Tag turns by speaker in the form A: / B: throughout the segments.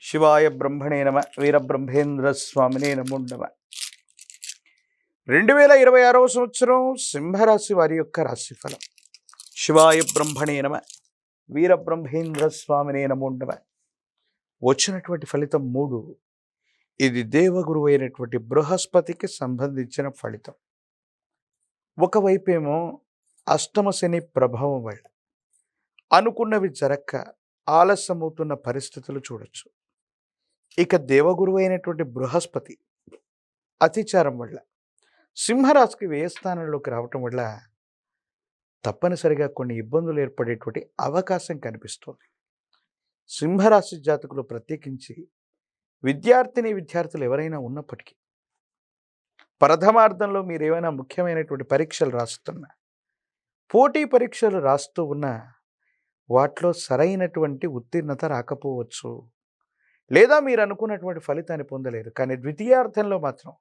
A: శివాయ బ్రహ్మణే నమ వీరబ్రహ్మేంద్ర స్వామినే నమో నమ. 2026 సంవత్సరం సింహరాశి వారి యొక్క రాశిఫలం. శివాయ బ్రహ్మణే నమ వీరబ్రహ్మేంద్ర స్వామినే నమో నమ. వచ్చినటువంటి ఫలితం 3. ఇది దేవగురువు అయినటువంటి బృహస్పతికి సంబంధించిన ఫలితం. ఒకవైపేమో అష్టమ శని ప్రభావం వల్ల అనుకున్నవి జరక్క ఆలస్యమవుతున్న పరిస్థితులు చూడొచ్చు. ఇక దేవగురువు అయినటువంటి బృహస్పతి అతిచారం వల్ల సింహరాశికి వ్యయ స్థానంలోకి రావటం వల్ల తప్పనిసరిగా కొన్ని ఇబ్బందులు ఏర్పడేటువంటి అవకాశం కనిపిస్తుంది. సింహరాశి జాతకులు ప్రత్యేకించి విద్యార్థులు ఎవరైనా ఉన్నప్పటికీ ప్రథమార్థంలో మీరు ఏమైనా ముఖ్యమైనటువంటి పరీక్షలు రాస్తున్నా, పోటీ పరీక్షలు రాస్తూ ఉన్నా వాటిలో సరైనటువంటి ఉత్తీర్ణత రాకపోవచ్చు, లేదా మీరు అనుకున్నటువంటి ఫలితాన్ని పొందలేరు. కానీ ద్వితీయార్థంలో మాత్రం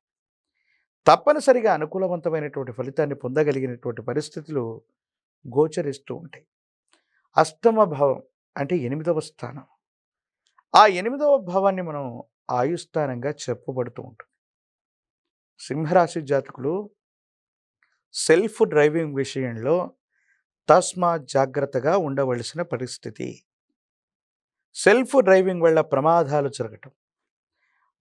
A: తప్పనిసరిగా అనుకూలవంతమైనటువంటి ఫలితాన్ని పొందగలిగినటువంటి పరిస్థితులు గోచరిస్తూ ఉంటాయి. అష్టమ భావం అంటే 8వ స్థానం. ఆ 8వ భావాన్ని మనం ఆయుస్థానంగా చెప్పబడుతూ ఉంటుంది. సింహరాశి జాతకులు సెల్ఫ్ డ్రైవింగ్ విషయంలో తస్మాత్ జాగ్రత్తగా ఉండవలసిన పరిస్థితి. సెల్ఫ్ డ్రైవింగ్ వల్ల ప్రమాదాలు జరగటం,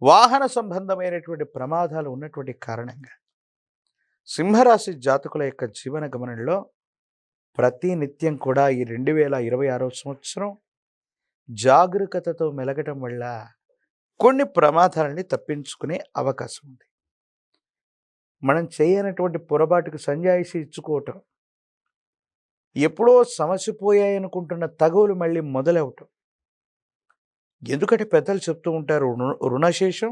A: వాహన సంబంధమైనటువంటి ప్రమాదాలు ఉన్నటువంటి కారణంగా సింహరాశి జాతకుల యొక్క జీవన గమనంలో ప్రతి నిత్యం కూడా ఈ 2026 సంవత్సరం జాగరూకతతో మెలగటం వల్ల కొన్ని ప్రమాదాలని తప్పించుకునే అవకాశం ఉంది. మనం చేయనటువంటి పొరపాటుకు సంజాయిషి ఇచ్చుకోవటం, ఎప్పుడో సమసిపోయాయనుకుంటున్న తగువులు మళ్ళీ మొదలవటం. ఎందుకంటే పెద్దలు చెప్తూ ఉంటారు, రుణశేషం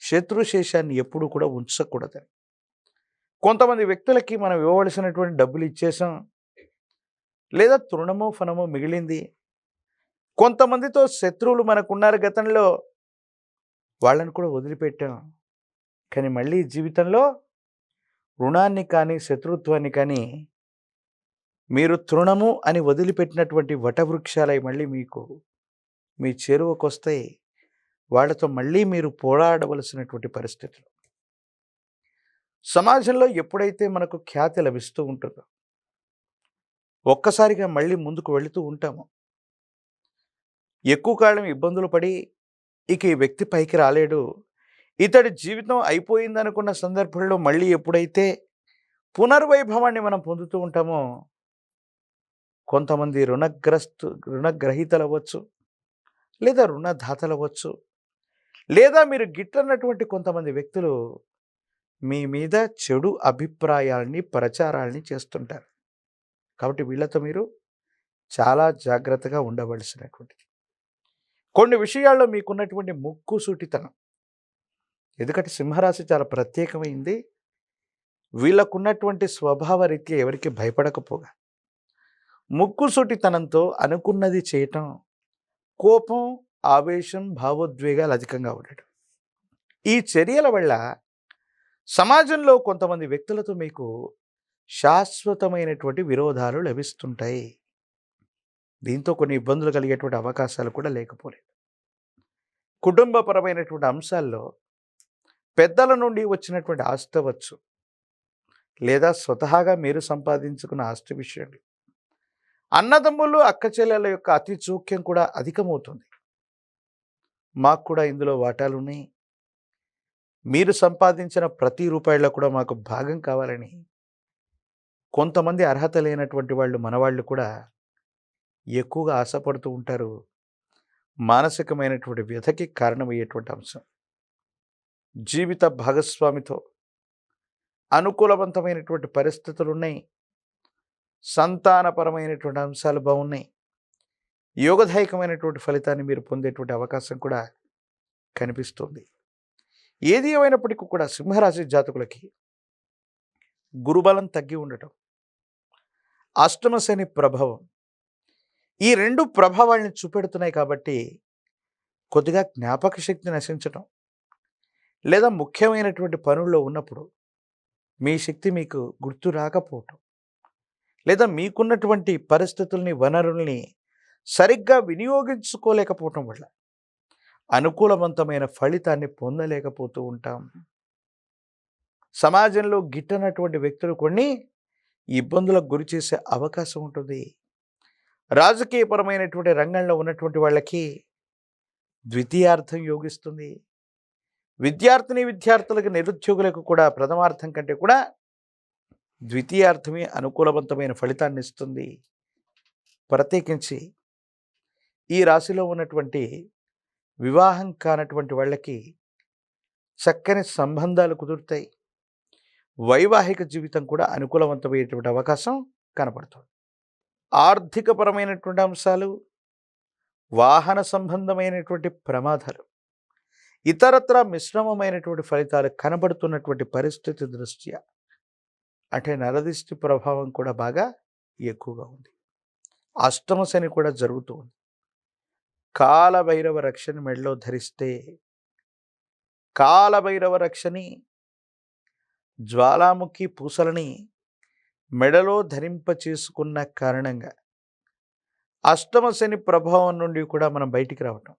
A: శత్రుశేషాన్ని ఎప్పుడు కూడా ఉంచకూడదని. కొంతమంది వ్యక్తులకి మనం ఇవ్వవలసినటువంటి డబ్బులు ఇచ్చేసాం, లేదా తృణమో ఫనమో మిగిలింది. కొంతమందితో శత్రువులు మనకున్నారు గతంలో, వాళ్ళని కూడా వదిలిపెట్టాం. కానీ మళ్ళీ జీవితంలో రుణాన్ని కానీ శత్రుత్వాన్ని కానీ మీరు తృణము అని వదిలిపెట్టినటువంటి వటవృక్షాలై మళ్ళీ మీకు మీ చేరువకు వస్తాయి. వాళ్ళతో మళ్ళీ మీరు పోరాడవలసినటువంటి పరిస్థితులు. సమాజంలో ఎప్పుడైతే మనకు ఖ్యాతి లభిస్తూ ఉంటుందో ఒక్కసారిగా మళ్ళీ ముందుకు వెళుతూ ఉంటాము. ఎక్కువ కాలం ఇబ్బందులు పడి ఇక ఈ వ్యక్తి పైకి రాలేడు, ఇతడి జీవితం అయిపోయిందనుకున్న సందర్భంలో మళ్ళీ ఎప్పుడైతే పునర్వైభవాన్ని మనం పొందుతూ ఉంటామో, కొంతమంది రుణగ్రహీతలు అవ్వచ్చు, లేదా రుణదాతలు అవ్వచ్చు, లేదా మీరు గిట్టనటువంటి కొంతమంది వ్యక్తులు మీ మీద చెడు అభిప్రాయాల్ని ప్రచారాల్ని చేస్తుంటారు. కాబట్టి వీళ్ళతో మీరు చాలా జాగ్రత్తగా ఉండవలసినటువంటిది. కొన్ని విషయాల్లో మీకున్నటువంటి ముక్కుసూటితనం, ఎందుకంటే సింహరాశి చాలా ప్రత్యేకమైంది. వీళ్ళకున్నటువంటి స్వభావ రీత్యా ఎవరికి భయపడకపోగా ముక్కుసూటితనంతో అనుకున్నది చేయటం, కోపం, ఆవేశం, భావోద్వేగాలు అధికంగా ఉండటం. ఈ చర్యల వల్ల సమాజంలో కొంతమంది వ్యక్తులతో మీకు శాశ్వతమైనటువంటి విరోధాలు లభిస్తుంటాయి. దీంతో కొన్ని ఇబ్బందులు కలిగేటువంటి అవకాశాలు కూడా లేకపోలేదు. కుటుంబపరమైనటువంటి అంశాల్లో పెద్దల నుండి వచ్చినటువంటి ఆస్తి అవ్వచ్చు, లేదా స్వతహాగా మీరు సంపాదించుకున్న ఆస్తి విషయంలో అన్నదమ్ములు అక్క చెల్లెల యొక్క అతి చూక్యం కూడా అధికమవుతుంది. మాకు కూడా ఇందులో వాటాలు ఉన్నాయి, మీరు సంపాదించిన ప్రతి రూపాయల్లో కూడా మాకు భాగం కావాలని కొంతమంది అర్హత లేనటువంటి వాళ్ళు, మనవాళ్ళు కూడా ఎక్కువగా ఆశపడుతూ ఉంటారు. మానసికమైనటువంటి వ్యధకి కారణమయ్యేటువంటి అంశం. జీవిత భాగస్వామితో అనుకూలవంతమైనటువంటి పరిస్థితులు ఉన్నాయి, సంతానపరమైనటువంటి అంశాలు బాగున్నాయి, యోగదాయకమైనటువంటి ఫలితాన్ని మీరు పొందేటువంటి అవకాశం కూడా కనిపిస్తుంది. ఏది ఏమైనప్పటికీ కూడా సింహరాశి జాతకులకి గురుబలం తగ్గి ఉండటం, అష్టమ శని ప్రభావం, ఈ 2 ప్రభావాలను చూపెడుతున్నాయి. కాబట్టి కొద్దిగా జ్ఞాపక శక్తి నశించటం, లేదా ముఖ్యమైనటువంటి పనుల్లో ఉన్నప్పుడు మీ శక్తి మీకు గుర్తు రాకపోవటం, లేదా మీకున్నటువంటి పరిస్థితుల్ని, వనరుల్ని సరిగ్గా వినియోగించుకోలేకపోవటం వల్ల అనుకూలవంతమైన ఫలితాన్ని పొందలేకపోతూ ఉంటాం. సమాజంలో గిట్టనటువంటి వ్యక్తులు కొన్ని ఇబ్బందులకు గురి చేసే అవకాశం ఉంటుంది. రాజకీయపరమైనటువంటి రంగంలో ఉన్నటువంటి వాళ్ళకి ద్వితీయార్థం యోగిస్తుంది. విద్యార్థులకు నిరుద్యోగులకు కూడా ప్రథమార్థం కంటే కూడా ద్వితీయార్థమే అనుకూలవంతమైన ఫలితాన్ని ఇస్తుంది. ప్రత్యేకించి ఈ రాశిలో ఉన్నటువంటి వివాహం కానటువంటి వాళ్ళకి చక్కని సంబంధాలు కుదురుతాయి. వైవాహిక జీవితం కూడా అనుకూలవంతమైనటువంటి అవకాశం కనపడుతుంది. ఆర్థికపరమైనటువంటి అంశాలు, వాహన సంబంధమైనటువంటి ప్రమాదాలు, ఇతరత్ర మిశ్రమమైనటువంటి ఫలితాలు కనబడుతున్నటువంటి పరిస్థితి దృష్ట్యా అంటే నరదిష్టి ప్రభావం కూడా బాగా ఎక్కువగా ఉంది. అష్టమ శని కూడా జరుగుతూ ఉంది. కాలభైరవ రక్షని మెడలో ధరిస్తే కాలభైరవ రక్షని జ్వాలాముఖి పూసలని మెడలో ధరింప చేసుకున్న కారణంగా అష్టమ శని ప్రభావం నుండి కూడా మనం బయటికి రావటం,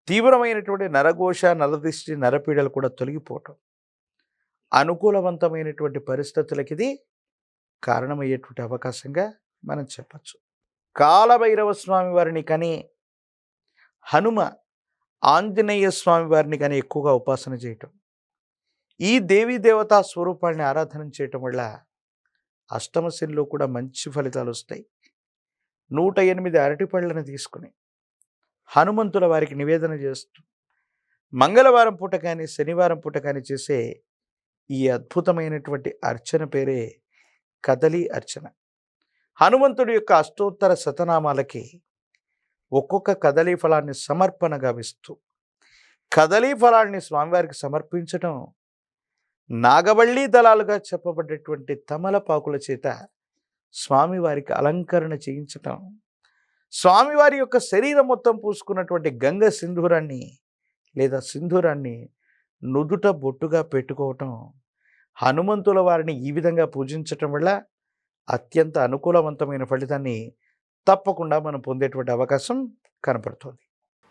A: తీవ్రమైనటువంటి నరఘోష, నరదిష్టి, నరపీడలు కూడా తొలగిపోవటం, అనుకూలవంతమైనటువంటి పరిస్థితులకి ఇది కారణమయ్యేటువంటి అవకాశంగా మనం చెప్పచ్చు. కాలభైరవ స్వామి వారిని కానీ హనుమ ఆంజనేయ స్వామి వారిని కానీ ఎక్కువగా ఉపాసన చేయటం, ఈ దేవీ దేవతా స్వరూపాన్ని ఆరాధన చేయటం వల్ల అష్టమ శనిలో కూడా మంచి ఫలితాలు వస్తాయి. 108 అరటిపళ్ళను తీసుకుని హనుమంతుల వారికి నివేదన చేస్తూ మంగళవారం పూట కానీ శనివారం పూట కానీ చేసే ఈ అద్భుతమైనటువంటి అర్చన పేరే కదలి అర్చన. హనుమంతుడి యొక్క అష్టోత్తర శతనామాలకి ఒక్కొక్క కదలీ ఫలాన్ని సమర్పణ గావిస్తూ కదలీ ఫలాన్ని స్వామివారికి సమర్పించటం, నాగవల్లి దళాలుగా చెప్పబడ్డటువంటి తమలపాకుల చేత స్వామివారికి అలంకరణ చేయించటం, స్వామివారి యొక్క శరీరం మొత్తం పూసుకున్నటువంటి గంగ సింధూరాన్ని లేదా సింధూరాన్ని నుదుట బొట్టుగా పెట్టుకోవటం, హనుమంతుల వారిని ఈ విధంగా పూజించటం వల్ల అత్యంత అనుకూలవంతమైన ఫలితాన్ని తప్పకుండా మనం పొందేటువంటి అవకాశం కనపడుతుంది.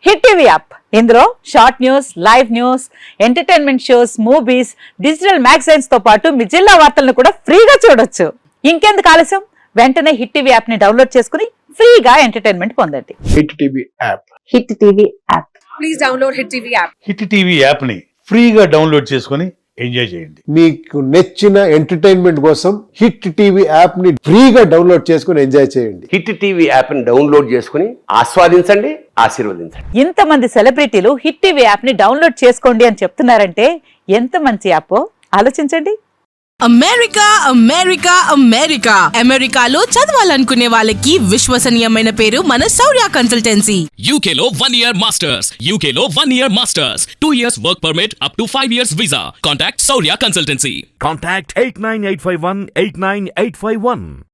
B: హిట్ టీవీ యాప్, ఇందులో short news, live news, entertainment shows, movies, digital magazines తో పాటు మీ జిల్లా వార్తలను కూడా ఫ్రీగా చూడొచ్చు. ఇంకెందుకు ఆలస్యం, వెంటనే హిట్ టీవీ యాప్ ని డౌన్లోడ్ చేసుకుని ఫ్రీగా ఎంటర్టైన్మెంట్ పొందండి.
C: Hit TV app.
B: Hit TV app.
D: Please download hit TV app.
C: Hit TV app ని ఫ్రీగా డౌన్లోడ్ చేసుకొని ఎంజాయ్ చేయండి.
E: మీకు నచ్చిన ఎంటర్టైన్మెంట్ కోసం హిట్ టీవీ యాప్ ని ఫ్రీగా డౌన్లోడ్ చేసుకొని ఎంజాయ్ చేయండి.
F: హిట్ టీవీ యాప్ ని డౌన్లోడ్ చేసుకుని ఆస్వాదించండి, ఆశీర్వదించండి.
B: ఇంతమంది సెలబ్రిటీలు హిట్ టీవీ యాప్ ని డౌన్లోడ్ చేసుకోండి అని చెప్తున్నారంటే ఎంత మంచి యాప్ ఆలోచించండి.
D: అమెరికా అమెరికా అమెరికా అమెరికాలో చదవాలనుకునే వాళ్ళకి విశ్వసనీయమైన పేరు మన శౌర్య కన్సల్టెన్సీ.
G: UK లో 1 year masters. UK లో 1 year masters. 2 years work permit up to 5 years visa. Contact Saurya Consultancy.
H: Contact 89851 89851.